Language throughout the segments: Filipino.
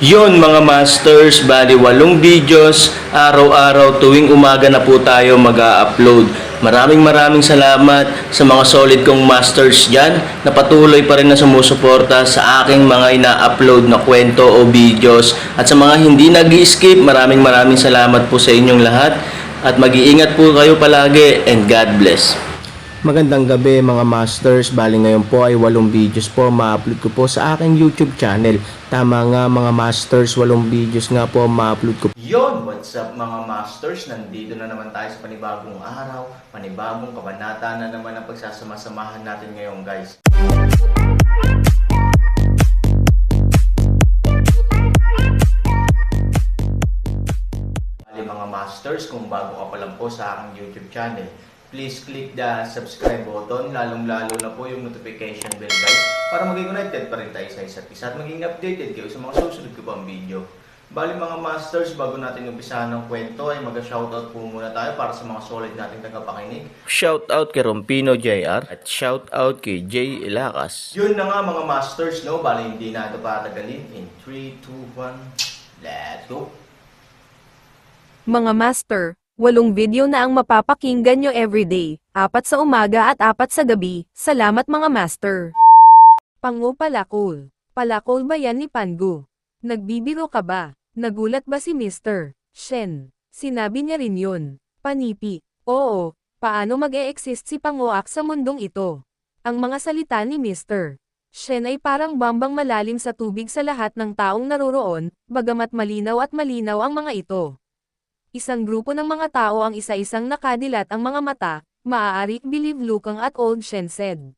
Yon mga masters, bali 8 videos, araw-araw tuwing umaga na po tayo mag-a-upload. Maraming salamat sa mga solid kong masters dyan na patuloy pa rin na sumusuporta sa aking mga ina-upload na kwento o videos. At sa mga hindi nag-skip, maraming salamat po sa inyong lahat. At mag-iingat po kayo palagi and God bless. Magandang gabi mga masters, bali ngayon po ay 8 videos po ma-upload ko po sa aking YouTube channel. Tama nga mga masters, 8 videos nga po ma-upload ko. Yon, what's up mga masters? Nandito na naman tayo sa panibagong araw, panibagong kabanata na naman ang pagsasama-samahan natin ngayon guys. Bali mga masters, kung bago ka pa lang po sa aking YouTube channel, please click the subscribe button, lalong-lalo na po yung notification bell guys, para maging connected pa rin tayo sa isa't isa at maging updated kayo sa mga susunod ko pang video. Bali mga masters, bago natin umpisahan ng kwento ay mag-shoutout po muna tayo para sa mga solid nating tagapakinig. Shoutout kay Rompino JR at shoutout kay Jay Ilacas. Yun na nga mga masters, no? Bali hindi na ito patagalin. In 3, 2, 1, let's go! Mga master, 8 video na ang mapapakinggan nyo everyday, 4 sa umaga at 4 sa gabi. Salamat mga master. Pangu Palakol. Palakol ba yan ni Pangu? Nagbibiro ka ba? Nagulat ba si Mr. Shen? Sinabi niya rin yun. Panipi. Oo, paano mag-e-exist si Panguak sa mundong ito? Ang mga salita ni Mr. Shen ay parang bambang malalim sa tubig sa lahat ng taong naroroon, bagamat malinaw at malinaw ang mga ito. Isang grupo ng mga tao ang isa-isang nakadilat ang mga mata, maaari believe Lukang at Old Shen said.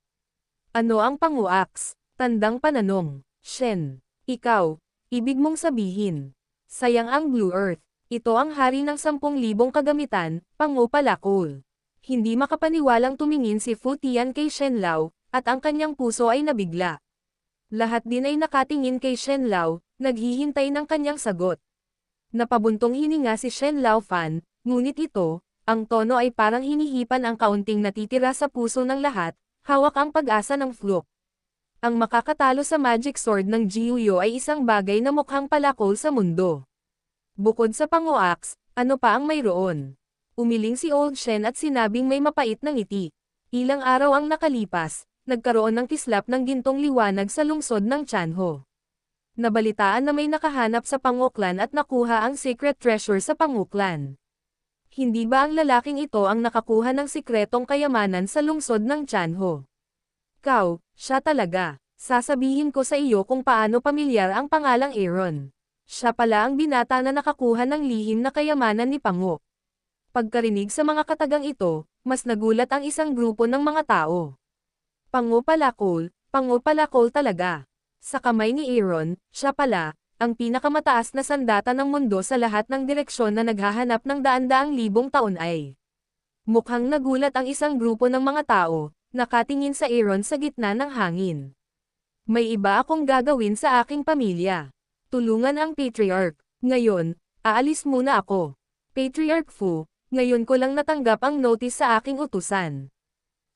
Ano ang Panguaks? Tandang pananong. Shen. Ikaw. Ibig mong sabihin. Sayang ang Blue Earth. Ito ang hari ng 10,000 kagamitan, Pangu Palakol. Hindi makapaniwalang tumingin si Fu Tian kay Shen Lao, at ang kanyang puso ay nabigla. Lahat din ay nakatingin kay Shen Lao, naghihintay ng kanyang sagot. Napabuntong hininga si Shen Lao Fan, ngunit ito, ang tono ay parang hinihipan ang kaunting natitira sa puso ng lahat, hawak ang pag-asa ng Fluke. Ang makakatalo sa Magic Sword ng Jiuyo ay isang bagay na mukhang palakol sa mundo. Bukod sa Panguaks, ano pa ang mayroon? Umiling si Old Shen at sinabing may mapait na ngiti. Ilang araw ang nakalipas, nagkaroon ng kislap ng gintong liwanag sa lungsod ng Chanho. Nabalitaan na may nakahanap sa Panguklan at nakuha ang secret treasure sa Panguklan. Hindi ba ang lalaking ito ang nakakuha ng sikretong kayamanan sa lungsod ng Chanho? Kau, siya talaga. Sasabihin ko sa iyo kung paano pamilyar ang pangalang Aaron. Siya pala ang binata na nakakuha ng lihim na kayamanan ni Pangu. Pagkarinig sa mga katagang ito, mas nagulat ang isang grupo ng mga tao. Pangu Palakol talaga. Sa kamay ni Aaron, siya pala, ang pinakamataas na sandata ng mundo sa lahat ng direksyon na naghahanap ng daan-daang libong taon ay. Mukhang nagulat ang isang grupo ng mga tao, nakatingin sa Aaron sa gitna ng hangin. May iba akong gagawin sa aking pamilya. Tulungan ang Patriarch. Ngayon, aalis muna ako. Patriarch Fu, ngayon ko lang natanggap ang notice sa aking utusan.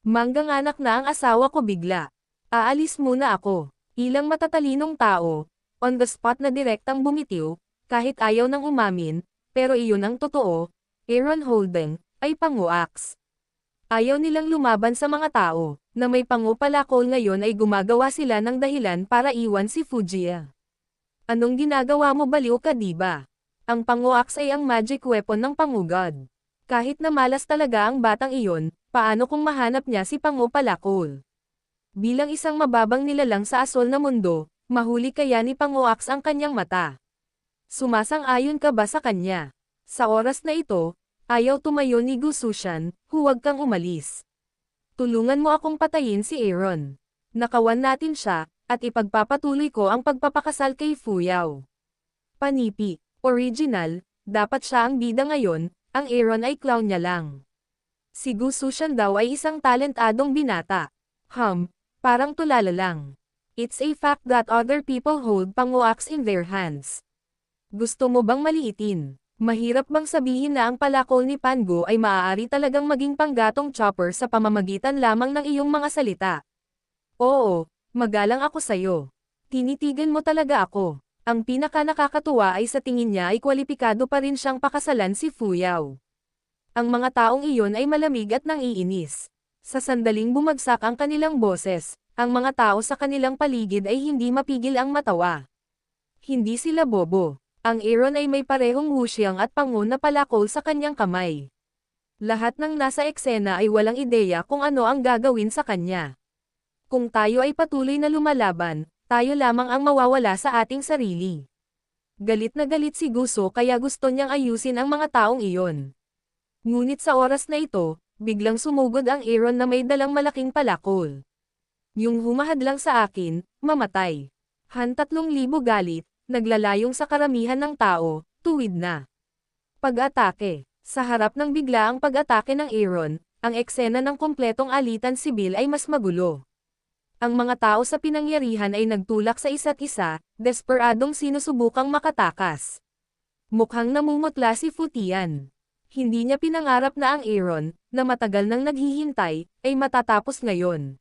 Manggang anak na ang asawa ko bigla. Aalis muna ako. Ilang matatalinong tao, on the spot na direktang bumitiw, kahit ayaw nang umamin, pero iyon ang totoo, Aaron Holden, ay Panguaks. Ayaw nilang lumaban sa mga tao, na may Pangu Palakol ngayon ay gumagawa sila ng dahilan para iwan si Fujiya. Anong ginagawa mo baliw ka diba? Ang Panguaks ay ang magic weapon ng Pangugod. Kahit na malas talaga ang batang iyon, paano kung mahanap niya si Pangu Palakol? Bilang isang mababang nilalang sa asol na mundo, mahuli kaya ni Panguaks ang kanyang mata. Sumasang-ayon ka ba sa kanya? Sa oras na ito, ayaw tumayo ni Gu Sushan, huwag kang umalis. Tulungan mo akong patayin si Aaron. Nakawan natin siya, at ipagpapatuloy ko ang pagpapakasal kay Fu Yao. Panipi, original, dapat siya ang bida ngayon, ang Aaron ay clown niya lang. Si Gu Sushan daw ay isang talentadong binata. Parang tulala lang. It's a fact that other people hold Panguaks in their hands. Gusto mo bang maliitin? Mahirap bang sabihin na ang palakol ni Pangu ay maaari talagang maging panggatong chopper sa pamamagitan lamang ng iyong mga salita? Oo, magalang ako sayo. Tinitigan mo talaga ako. Ang pinaka-nakakatuwa ay sa tingin niya ay kwalipikado pa rin siyang pakasalan si Fu Yao. Ang mga taong iyon ay malamig at nangiinis. Sa sandaling bumagsak ang kanilang boses, ang mga tao sa kanilang paligid ay hindi mapigil ang matawa. Hindi sila bobo. Ang Aaron ay may parehong wusyang at pango na palakol sa kanyang kamay. Lahat ng nasa eksena ay walang ideya kung ano ang gagawin sa kanya. Kung tayo ay patuloy na lumalaban, tayo lamang ang mawawala sa ating sarili. Galit na galit si Guso kaya gusto niyang ayusin ang mga taong iyon. Ngunit sa oras na ito, biglang sumugod ang Aaron na may dalang malaking palakol. Yung humahad lang sa akin, mamatay. Han 3,000 galit, naglalayong sa karamihan ng tao, tuwid na. Pag-atake. Sa harap ng biglaang pag-atake ng Aaron, ang eksena ng kumpletong alitan sibil ay mas magulo. Ang mga tao sa pinangyarihan ay nagtulak sa isa't isa, desperadong sinusubukang makatakas. Mukhang namumutla si Fu Tian. Hindi niya pinangarap na ang Aaron, na matagal nang naghihintay, ay matatapos ngayon.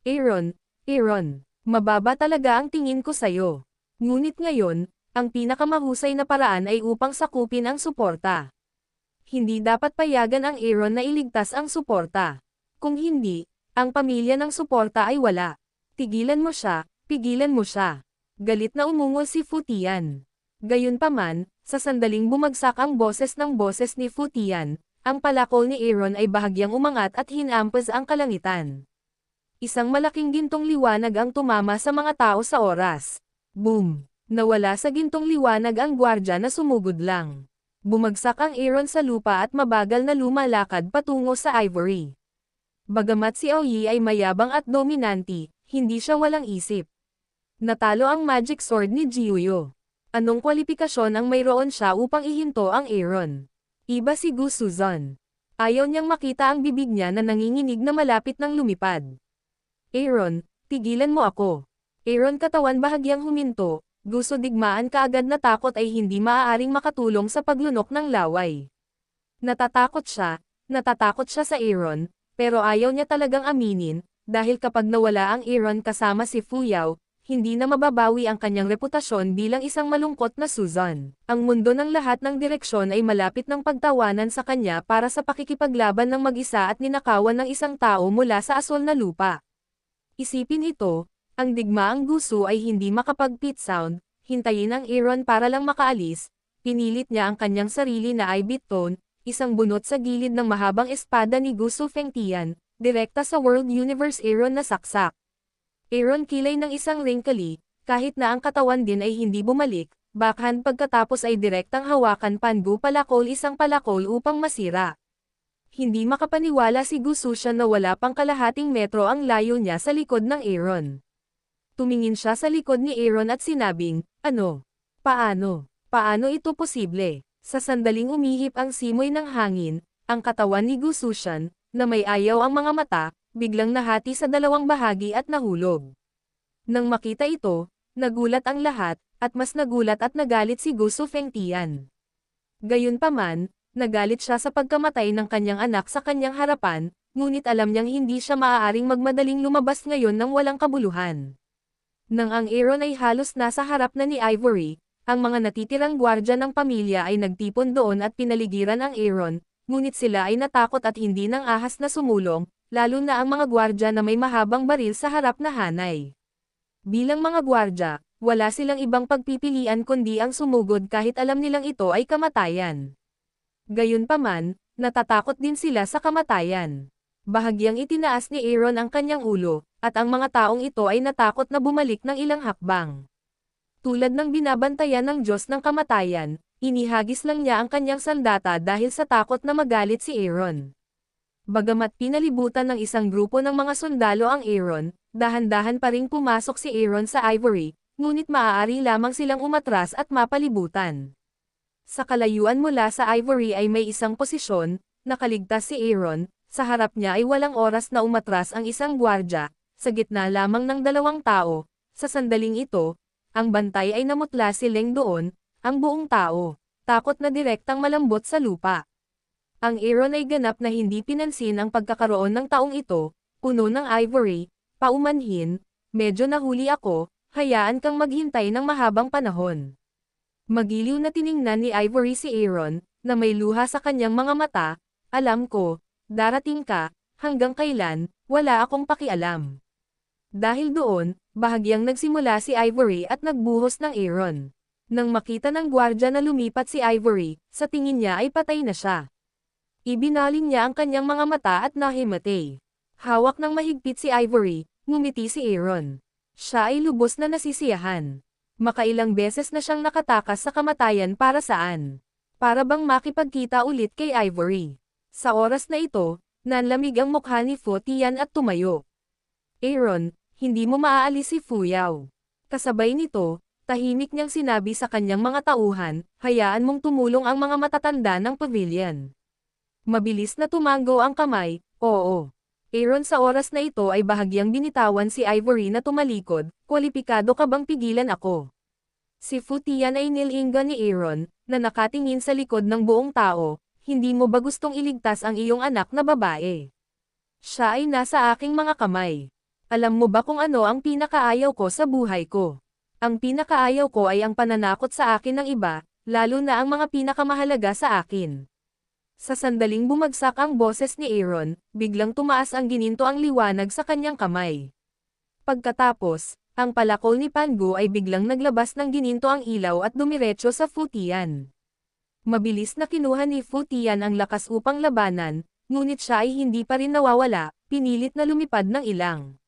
Aaron, mababa talaga ang tingin ko sa'yo. Ngunit ngayon, ang pinakamahusay na paraan ay upang sakupin ang suporta. Hindi dapat payagan ang Aaron na iligtas ang suporta. Kung hindi, ang pamilya ng suporta ay wala. Tigilan mo siya, pigilan mo siya. Galit na umungol si Fu Tian. Gayunpaman, sa sandaling bumagsak ang boses ni Fu Tian, ang palakol ni Aaron ay bahagyang umangat at hinampas ang kalangitan. Isang malaking gintong liwanag ang tumama sa mga tao sa oras. Boom! Nawala sa gintong liwanag ang gwardya na sumugod lang. Bumagsak ang Aaron sa lupa at mabagal na lumalakad patungo sa Ivory. Bagamat si Aoyi ay mayabang at dominante, hindi siya walang isip. Natalo ang magic sword ni Jiuyo. Anong kwalifikasyon ang mayroon siya upang ihinto ang Aaron? Iba si Gu Suzon. Ayaw niyang makita ang bibig niya na nanginginig na malapit ng lumipad. Aaron, tigilan mo ako. Aaron katawan bahagyang huminto, gusto digmaan kaagad na takot ay hindi maaaring makatulong sa paglunok ng laway. Natatakot siya sa Aaron, pero ayaw niya talagang aminin, dahil kapag nawala ang Aaron kasama si Fu Yao, hindi na mababawi ang kanyang reputasyon bilang isang malungkot na Suzon. Ang mundo ng lahat ng direksyon ay malapit ng pagtawanan sa kanya para sa pakikipaglaban ng mag-isa at ninakawan ng isang tao mula sa asol na lupa. Isipin ito, ang digmaang gusto ay hindi makapag-pit sound, hintayin ang Aaron para lang makaalis, pinilit niya ang kanyang sarili na I-beat tone, isang bunot sa gilid ng mahabang espada ni Gusto Fengtian, direkta sa World Universe Aaron na saksak. Aaron kilay ng isang wrinkly, kahit na ang katawan din ay hindi bumalik, backhand pagkatapos ay direktang hawakan pangu palakol isang palakol upang masira. Hindi makapaniwala si Gusushan na wala pang kalahating metro ang layo niya sa likod ng Aaron. Tumingin siya sa likod ni Aaron at sinabing, ano? Paano? Paano ito posible? Sa sandaling umihip ang simoy ng hangin, ang katawan ni Gusushan, na may ayaw ang mga mata, biglang nahati sa dalawang bahagi at nahulog. Nang makita ito, nagulat ang lahat, at mas nagulat at nagalit si Gusto Fengtian. Gayunpaman, nagalit siya sa pagkamatay ng kanyang anak sa kanyang harapan, ngunit alam niyang hindi siya maaaring magmadaling lumabas ngayon ng walang kabuluhan. Nang ang Aaron ay halos nasa harap na ni Ivory, ang mga natitirang gwardya ng pamilya ay nagtipon doon at pinaligiran ang Aaron, ngunit sila ay natakot at hindi nang ahas na sumulong, lalo na ang mga gwardya na may mahabang baril sa harap na hanay. Bilang mga gwardya, wala silang ibang pagpipilian kundi ang sumugod kahit alam nilang ito ay kamatayan. Gayunpaman, natatakot din sila sa kamatayan. Bahagyang itinaas ni Aaron ang kanyang ulo, at ang mga taong ito ay natakot na bumalik ng ilang hakbang. Tulad ng binabantayan ng Diyos ng kamatayan, inihagis lang niya ang kanyang sandata dahil sa takot na magalit si Aaron. Bagamat pinalibutan ng isang grupo ng mga sundalo ang Aaron, dahan-dahan pa ring pumasok si Aaron sa Ivory, ngunit maaari lamang silang umatras at mapalibutan. Sa kalayuan mula sa Ivory ay may isang posisyon, nakaligtas si Aaron, sa harap niya ay walang oras na umatras ang isang gwardya, sa gitna lamang ng dalawang tao, sa sandaling ito, ang bantay ay namutla si Leng doon, ang buong tao, takot na direktang malambot sa lupa. Ang Aaron ay ganap na hindi pinansin ang pagkakaroon ng taong ito, puno ng Ivory, paumanhin, medyo nahuli ako, hayaan kang maghintay ng mahabang panahon. Magiliw na tiningnan ni Ivory si Aaron, na may luha sa kanyang mga mata. Alam ko, darating ka, hanggang kailan, wala akong pakialam. Dahil doon, bahagyang nagsimula si Ivory at nagbuhos ng Aaron. Nang makita ng gwardya na lumipat si Ivory, sa tingin niya ay patay na siya. Ibinaling niya ang kanyang mga mata at nahimatay. Hawak ng mahigpit si Ivory, ngumiti si Aaron. Siya ay lubos na nasisiyahan. Makailang beses na siyang nakatakas sa kamatayan para saan? Para bang makipagkita ulit kay Ivory. Sa oras na ito, nanlamig ang mukha ni Fu Tian at tumayo. Aaron, hindi mo maaalis si Fu Yao. Kasabay nito, tahimik niyang sinabi sa kanyang mga tauhan, hayaan mong tumulong ang mga matatanda ng pavilion. Mabilis na tumango ang kamay, oo. Aaron sa oras na ito ay bahagyang binitawan si Ivory na tumalikod, kwalipikado ka bang pigilan ako? Si Fu Tian ay nilinga ni Aaron, na nakatingin sa likod ng buong tao, hindi mo ba gustong iligtas ang iyong anak na babae? Siya ay nasa aking mga kamay. Alam mo ba kung ano ang pinakaayaw ko sa buhay ko? Ang pinakaayaw ko ay ang pananakot sa akin ng iba, lalo na ang mga pinakamahalaga sa akin. Sa sandaling bumagsak ang boses ni Aaron, biglang tumaas ang gininto ang liwanag sa kanyang kamay. Pagkatapos, ang palakol ni Pangu ay biglang naglabas ng gininto ang ilaw at dumiretso sa Fu Tian. Mabilis na kinuha ni Fu Tian ang lakas upang labanan, ngunit siya ay hindi pa rin nawawala, pinilit na lumipad ng ilang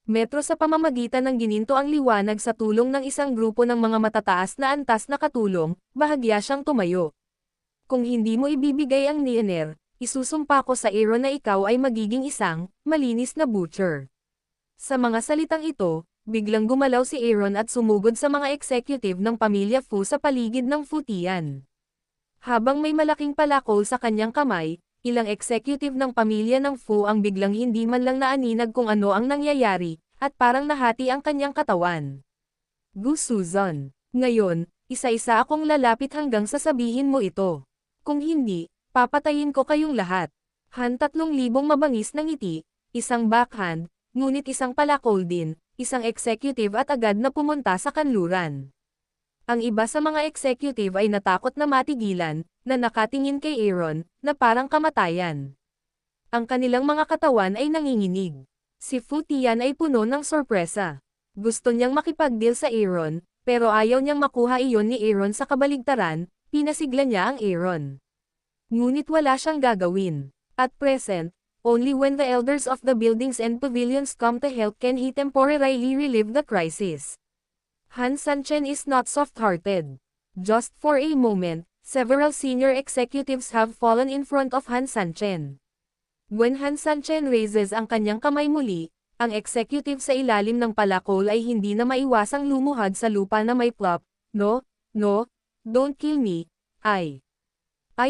metro sa pamamagitan ng gininto ang liwanag sa tulong ng isang grupo ng mga matataas na antas na katulong, bahagya siyang tumayo. Kung hindi mo ibibigay ang Niner, isusumpa ko sa Aaron na ikaw ay magiging isang, malinis na butcher. Sa mga salitang ito, biglang gumalaw si Aaron at sumugod sa mga executive ng pamilya Fu sa paligid ng Fu Tian. Habang may malaking palakol sa kanyang kamay, ilang executive ng pamilya ng Fu ang biglang hindi man lang naaninag kung ano ang nangyayari, at parang nahati ang kanyang katawan. Gu Suzon. Ngayon, isa-isa akong lalapit hanggang sasabihin mo ito. Kung hindi, papatayin ko kayong lahat. 3,000 mabangis na ngiti, isang backhand, ngunit isang palakol din, isang executive at agad na pumunta sa kanluran. Ang iba sa mga executive ay natakot na matigilan, na nakatingin kay Aaron, na parang kamatayan. Ang kanilang mga katawan ay nanginginig. Si Fu Tian ay puno ng sorpresa. Gusto niyang makipag-deal sa Aaron, pero ayaw niyang makuha iyon ni Aaron sa kabaligtaran, pinasigla niya ang Aaron. Ngunit wala siyang gagawin. At present, only when the elders of the buildings and pavilions come to help can he temporarily relieve the crisis. Han Sanchen is not soft-hearted. Just for a moment, several senior executives have fallen in front of Han Sanchen. When Han Sanchen raises ang kanyang kamay muli, ang executive sa ilalim ng palakol ay hindi na maiwasang lumuhad sa lupa na may plop. No, don't kill me, I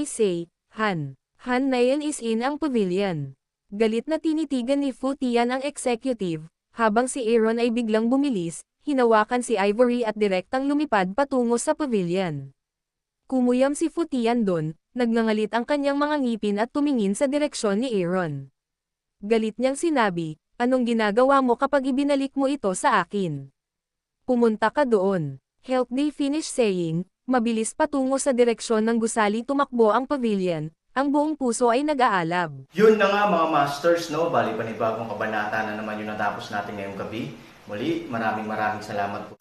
say, Han. Han Nayan is in ang pavilion. Galit na tinitigan ni Fu Tian ang executive, habang si Aaron ay biglang bumilis, hinawakan si Ivory at direktang lumipad patungo sa pavilion. Kumuyam si Fu Tian doon, nagngangalit ang kanyang mga ngipin at tumingin sa direksyon ni Aaron. Galit niyang sinabi, anong ginagawa mo kapag ibinalik mo ito sa akin? Pumunta ka doon. Help they finish saying, mabilis patungo sa direksyon ng gusali tumakbo ang pavilion, ang buong puso ay nag-aalab. Yun na nga mga masters, no? Bali panibagong kabanata na naman yung natapos natin ngayong gabi. Muli, maraming salamat po.